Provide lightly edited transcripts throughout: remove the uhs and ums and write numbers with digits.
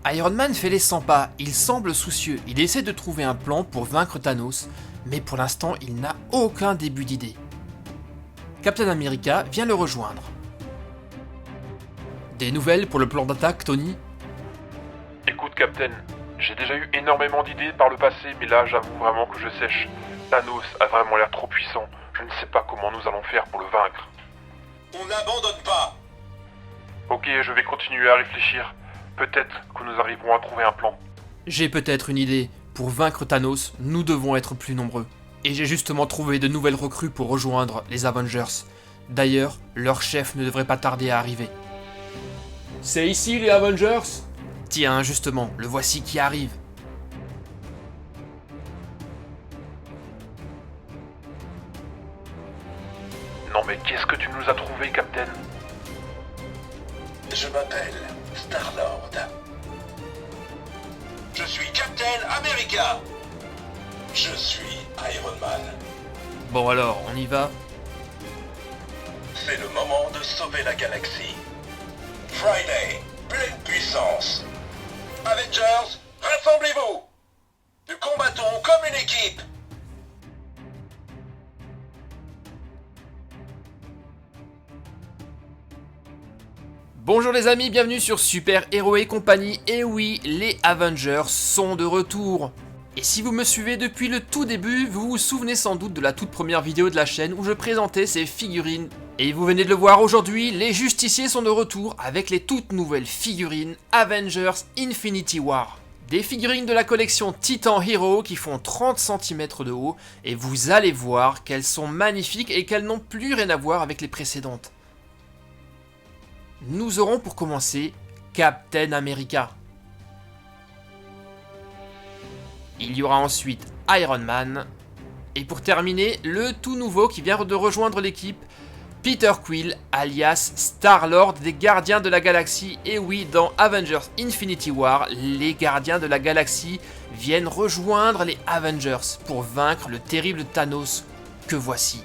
Iron Man fait les 100 pas, il semble soucieux, il essaie de trouver un plan pour vaincre Thanos, mais pour l'instant il n'a aucun début d'idée. Captain America vient le rejoindre. Des nouvelles pour le plan d'attaque, Tony? Écoute, Captain, j'ai déjà eu énormément d'idées par le passé, mais là, j'avoue vraiment que je sèche. Thanos a vraiment l'air trop puissant. Je ne sais pas comment nous allons faire pour le vaincre. On n'abandonne pas. Ok, je vais continuer à réfléchir. Peut-être que nous arriverons à trouver un plan. J'ai peut-être une idée. Pour vaincre Thanos, nous devons être plus nombreux. Et j'ai justement trouvé de nouvelles recrues pour rejoindre les Avengers. D'ailleurs, leur chef ne devrait pas tarder à arriver. C'est ici les Avengers? Tiens, justement, le voici qui arrive. Non mais qu'est-ce que tu nous as trouvé, Captain? Je m'appelle Star-Lord. Je suis Captain America. Je suis Iron Man. Bon alors, on y va? C'est le moment de sauver la galaxie. Friday, pleine puissance. Avengers, rassemblez-vous. Nous combattons comme une équipe. Bonjour les amis, bienvenue sur Super Héros et compagnie. Et oui, les Avengers sont de retour. Et si vous me suivez depuis le tout début, vous vous souvenez sans doute de la toute première vidéo de la chaîne où je présentais ces figurines. Et vous venez de le voir aujourd'hui, les justiciers sont de retour avec les toutes nouvelles figurines Avengers Infinity War. Des figurines de la collection Titan Hero qui font 30 cm de haut et vous allez voir qu'elles sont magnifiques et qu'elles n'ont plus rien à voir avec les précédentes. Nous aurons pour commencer Captain America. Il y aura ensuite Iron Man. Et pour terminer, le tout nouveau qui vient de rejoindre l'équipe, Peter Quill, alias Star-Lord des Gardiens de la Galaxie. Et oui, dans Avengers Infinity War, les Gardiens de la Galaxie viennent rejoindre les Avengers pour vaincre le terrible Thanos que voici.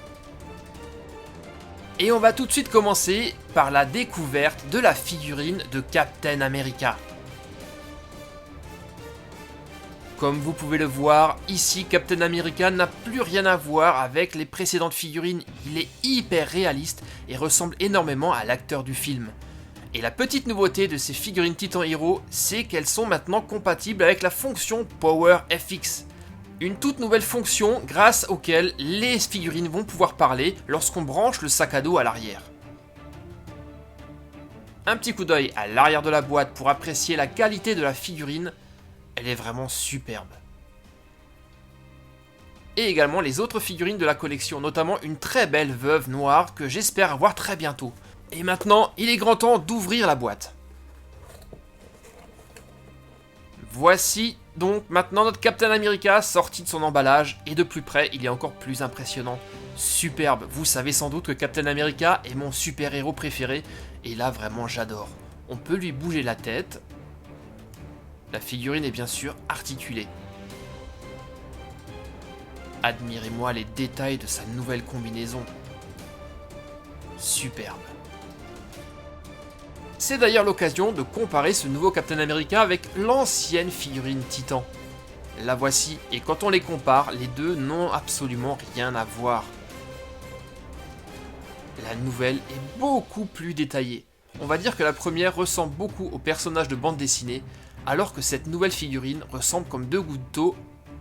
Et on va tout de suite commencer par la découverte de la figurine de Captain America. Comme vous pouvez le voir, ici Captain America n'a plus rien à voir avec les précédentes figurines. Il est hyper réaliste et ressemble énormément à l'acteur du film. Et la petite nouveauté de ces figurines Titan Hero, c'est qu'elles sont maintenant compatibles avec la fonction Power FX. Une toute nouvelle fonction grâce auquel les figurines vont pouvoir parler lorsqu'on branche le sac à dos à l'arrière. Un petit coup d'œil à l'arrière de la boîte pour apprécier la qualité de la figurine, elle est vraiment superbe. Et également les autres figurines de la collection, notamment une très belle veuve noire que j'espère avoir très bientôt. Et maintenant, il est grand temps d'ouvrir la boîte. Voici donc maintenant notre Captain America sorti de son emballage, et de plus près il est encore plus impressionnant. Superbe, vous savez sans doute que Captain America est mon super héros préféré, et là vraiment j'adore. On peut lui bouger la tête. La figurine est bien sûr articulée. Admirez-moi les détails de sa nouvelle combinaison. Superbe. C'est d'ailleurs l'occasion de comparer ce nouveau Captain America avec l'ancienne figurine Titan. La voici, et quand on les compare, les deux n'ont absolument rien à voir. La nouvelle est beaucoup plus détaillée. On va dire que la première ressemble beaucoup au personnage de bande dessinée, alors que cette nouvelle figurine ressemble comme deux gouttes d'eau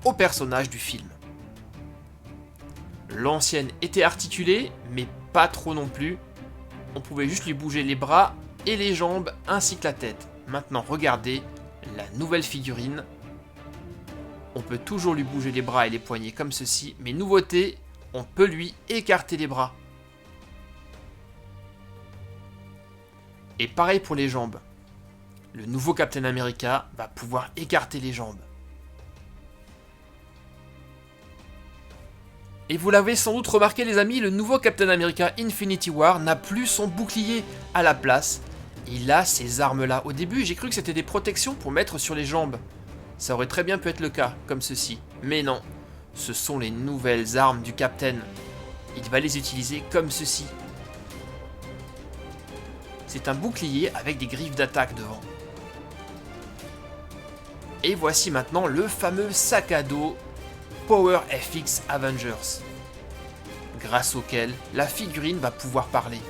au personnage du film. L'ancienne était articulée, mais pas trop non plus. On pouvait juste lui bouger les bras et les jambes ainsi que la tête. Maintenant regardez la nouvelle figurine. On peut toujours lui bouger les bras et les poignets comme ceci, mais nouveauté, on peut lui écarter les bras. Et pareil pour les jambes. Le nouveau Captain America va pouvoir écarter les jambes. Et vous l'avez sans doute remarqué les amis, le nouveau Captain America Infinity War n'a plus son bouclier. À la place, il a ces armes-là. Au début, j'ai cru que c'était des protections pour mettre sur les jambes. Ça aurait très bien pu être le cas, comme ceci. Mais non, ce sont les nouvelles armes du Captain. Il va les utiliser comme ceci. C'est un bouclier avec des griffes d'attaque devant. Et voici maintenant le fameux sac à dos Power FX Avengers, grâce auquel la figurine va pouvoir parler.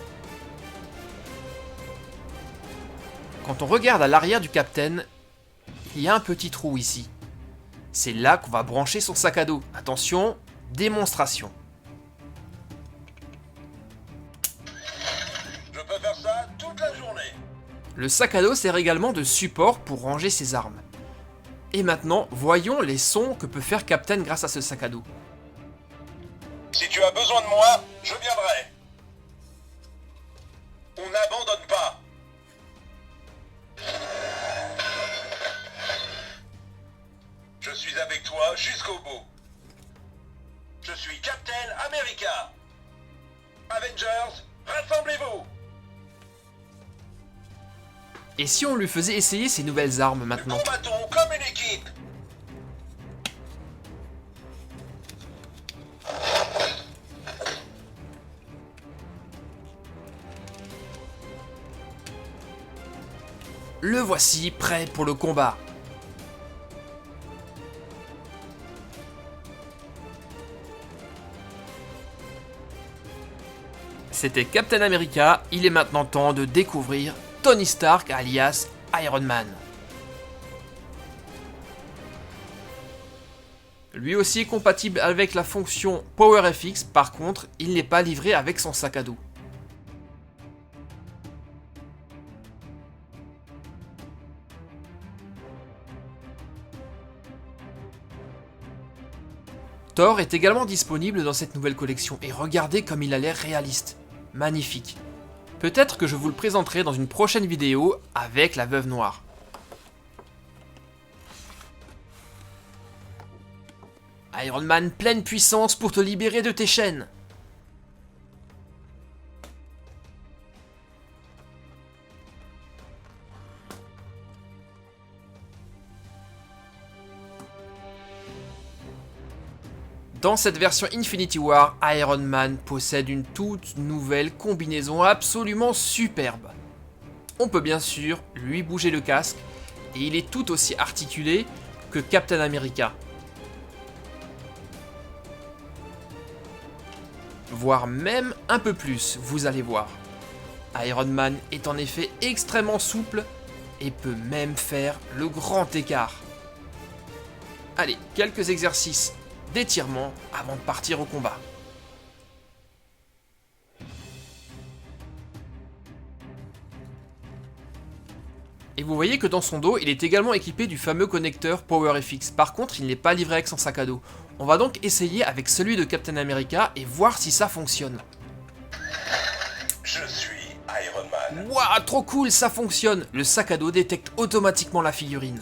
Quand on regarde à l'arrière du Captain, il y a un petit trou ici. C'est là qu'on va brancher son sac à dos. Attention, démonstration. Je peux faire ça toute la journée. Le sac à dos sert également de support pour ranger ses armes. Et maintenant, voyons les sons que peut faire Captain grâce à ce sac à dos. Si tu as besoin de moi, je viendrai. On n'abandonne pas. Je suis avec toi jusqu'au bout. Je suis Captain America. Avengers, rassemblez-vous. Et si on lui faisait essayer ses nouvelles armes maintenant? Combattons comme une équipe. Le voici prêt pour le combat. C'était Captain America, il est maintenant temps de découvrir Tony Stark alias Iron Man. Lui aussi est compatible avec la fonction Power FX, par contre, il n'est pas livré avec son sac à dos. Thor est également disponible dans cette nouvelle collection et regardez comme il a l'air réaliste. Magnifique. Peut-être que je vous le présenterai dans une prochaine vidéo avec la Veuve Noire. Iron Man pleine puissance pour te libérer de tes chaînes. Dans cette version Infinity War, Iron Man possède une toute nouvelle combinaison absolument superbe. On peut bien sûr lui bouger le casque et il est tout aussi articulé que Captain America. Voire même un peu plus, vous allez voir. Iron Man est en effet extrêmement souple et peut même faire le grand écart. Allez, quelques exercices d'étirement avant de partir au combat. Et vous voyez que dans son dos, il est également équipé du fameux connecteur Power FX. Par contre, il n'est pas livré avec son sac à dos. On va donc essayer avec celui de Captain America et voir si ça fonctionne. Je suis Iron Man. Waouh, trop cool, ça fonctionne. Le sac à dos détecte automatiquement la figurine.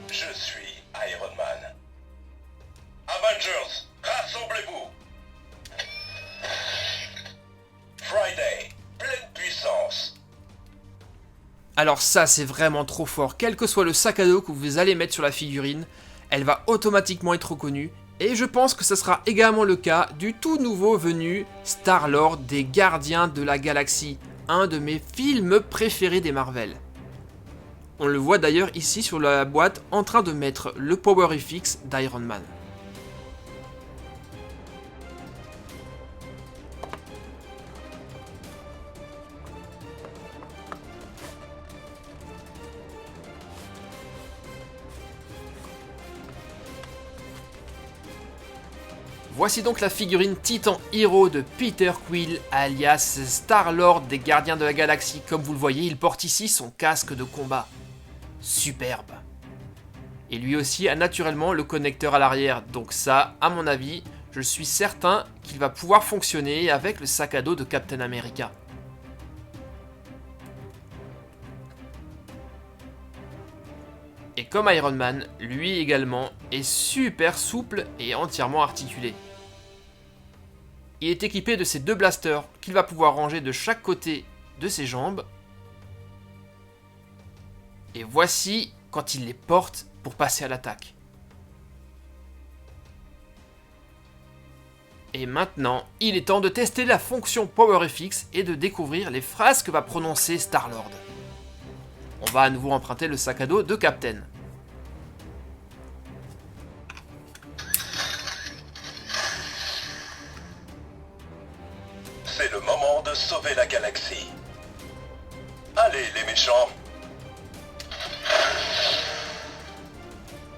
Je suis Iron Man. Avengers, rassemblez-vous. Friday, pleine puissance. Alors ça, c'est vraiment trop fort. Quel que soit le sac à dos que vous allez mettre sur la figurine, elle va automatiquement être reconnue. Et je pense que ce sera également le cas du tout nouveau venu Star-Lord des Gardiens de la Galaxie, un de mes films préférés des Marvel. On le voit d'ailleurs ici sur la boîte en train de mettre le Power FX d'Iron Man. Voici donc la figurine Titan Hero de Peter Quill, alias Star-Lord des Gardiens de la Galaxie. Comme vous le voyez, il porte ici son casque de combat. Superbe. Et lui aussi a naturellement le connecteur à l'arrière. Donc ça, à mon avis, je suis certain qu'il va pouvoir fonctionner avec le sac à dos de Captain America. Et comme Iron Man, lui également est super souple et entièrement articulé. Il est équipé de ces deux blasters qu'il va pouvoir ranger de chaque côté de ses jambes. Et voici quand il les porte pour passer à l'attaque. Et maintenant, il est temps de tester la fonction Power FX et de découvrir les phrases que va prononcer Star-Lord. On va à nouveau emprunter le sac à dos de Captain. agent.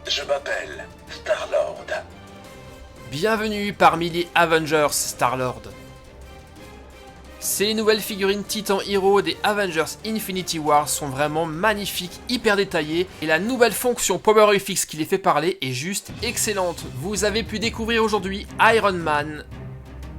Je m'appelle Star-Lord. Bienvenue parmi les Avengers, Star-Lord. Ces nouvelles figurines Titan Hero des Avengers Infinity War sont vraiment magnifiques, hyper détaillées, et la nouvelle fonction Power FX qui les fait parler est juste excellente. Vous avez pu découvrir aujourd'hui Iron Man,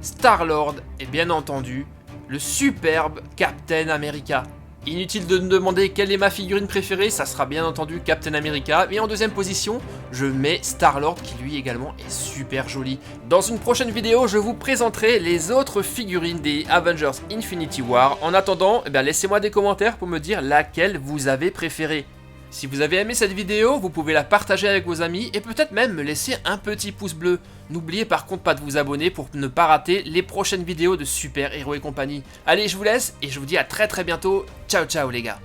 Star-Lord et bien entendu le superbe Captain America. Inutile de me demander quelle est ma figurine préférée, ça sera bien entendu Captain America, mais en deuxième position, je mets Star-Lord qui lui également est super joli. Dans une prochaine vidéo, je vous présenterai les autres figurines des Avengers Infinity War. En attendant, laissez-moi des commentaires pour me dire laquelle vous avez préférée. Si vous avez aimé cette vidéo, vous pouvez la partager avec vos amis et peut-être même me laisser un petit pouce bleu. N'oubliez par contre pas de vous abonner pour ne pas rater les prochaines vidéos de Super Héros et compagnie. Allez, je vous laisse et je vous dis à très bientôt. Ciao ciao les gars.